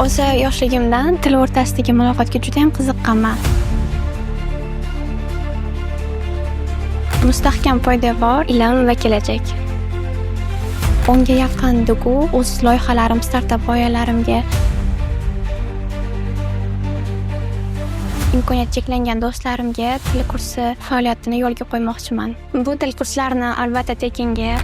O'zi yoshligimdan til o'rtasidagi muloqotga juda ham qiziqqanman. Mustahkam poydevor, ilm va kelajak. 10 ga yaqin Dugu o'z loyihalarim, startap g'oyalarimga imkoniyati cheklangan do'stlarimga til kursi faoliyatini yo'lga qo'ymoqchiman. Bu til kurslarini albatta tekinga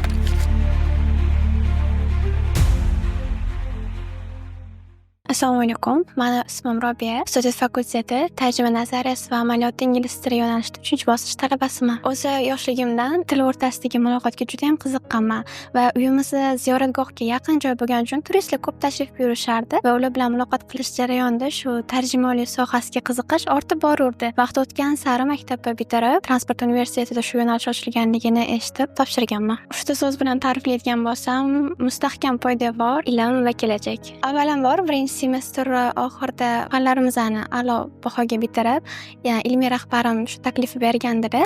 Assalomu alaykum. Meni ismim Robiya. Iqtisodiyot fakulteti tarjima nazariyasi va amaliyoti ingliz tili yo'nalishida 3-bosqich talabasiman. O'zi yoshligimdan til o'rtasidagi muloqotga juda ham qiziqqanman va uyimizni ziyoratgohga yaqin joy bo'lgani uchun turistlar ko'p tashrif buyurishardi va ular bilan muloqot qilish jarayonida shu tarjimonlik sohasiga qiziqish ortib borurdi. Vaqt o'tgan sari maktabni bitirib, transport universitetida shu yo'nalish ochilganligini eshitib topshirganman. 3 so'z bilan ta'riflaydigan bo'lsam, mustahkam poydevor, ilm va kelajak. Avvalambor birinchi semestr oxirida fanlarimizni a'lo bahoga bitirib, ilmiy rahbarim shu taklif bergandida,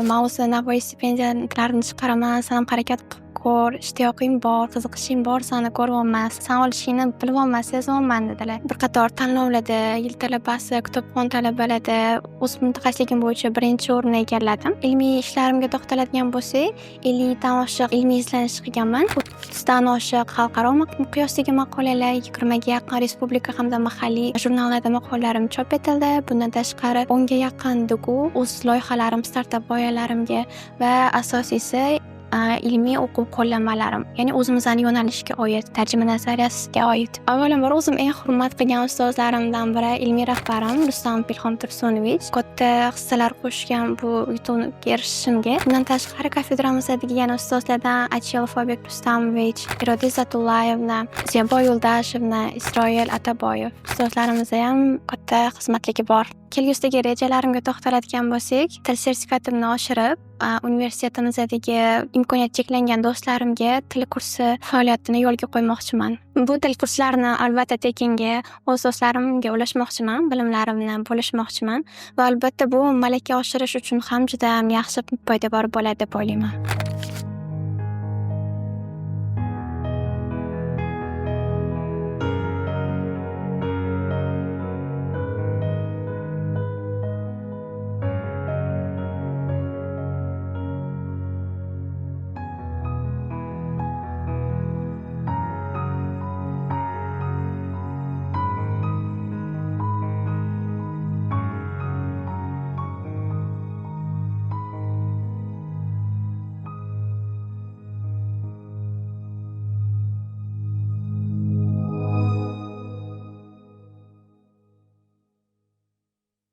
men o'zi Navoiy stipendiyalarini chiqaraman, san ham harakat qilib ko'r, ishtiyoqing bor, qiziqishing bor, sani ko'ryapman, san olishingni bilyapman, sezyapman dedilar. Bir qator tanlovlarda yil talabasi, kitobxon talabalarda o'z mutaxassisligim bo'yicha birinchi o'rinni egalladim. Ilmiy ishlarimga to'xtaladigan bo'lsak, 50 dan oshiq ilmiy izlanish qilganman. 30 dan oshiq xalqaro miqyosdagi maqolalar, 20 ga yaqin respublika hamda mahalliy jurnallarda maqolalarim chop etildi. Bundan tashqari 10 ga yaqin Dugu o'z loyihalarim, startap g'oyalarimga va asosiysi ilmiy o'quv qo'llanmalarim, ya'ni o'zimizning yo'nalishga oid, tarjima nazariyasiga oid. Avvalambor o'zim eng hurmat qilgan ustozlarimdan biri ilmiy rahbarim Rustam Ilhom Tursunovich. Katta hissalar qo'shgan bu yutuqqa erishishimga. Bundan tashqari kafedramizda yana ustozlardan Achelfobek Rustamovich, Iroda Izzatullayevna, Zebo Yo'ldashevna, Isroil Ataboyev ustozlarimizda ham katta xizmatligi bor. Kelgusidagi rejalarimga to'xtaladigan bo'lsak, til sertifikatimni oshirib, universitetimizdagi imkoniyati cheklangan do'stlarimga til kursi faoliyatini yo'lga qo'ymoqchiman. Bu til kurslarini albatta tekinga o'z do'stlarimga ulashmoqchiman, bilimlarimni bo'lishmoqchiman va albatta bu malaka oshirish uchun ham juda yaxshi poydevor bo'ladi deb o'ylayman.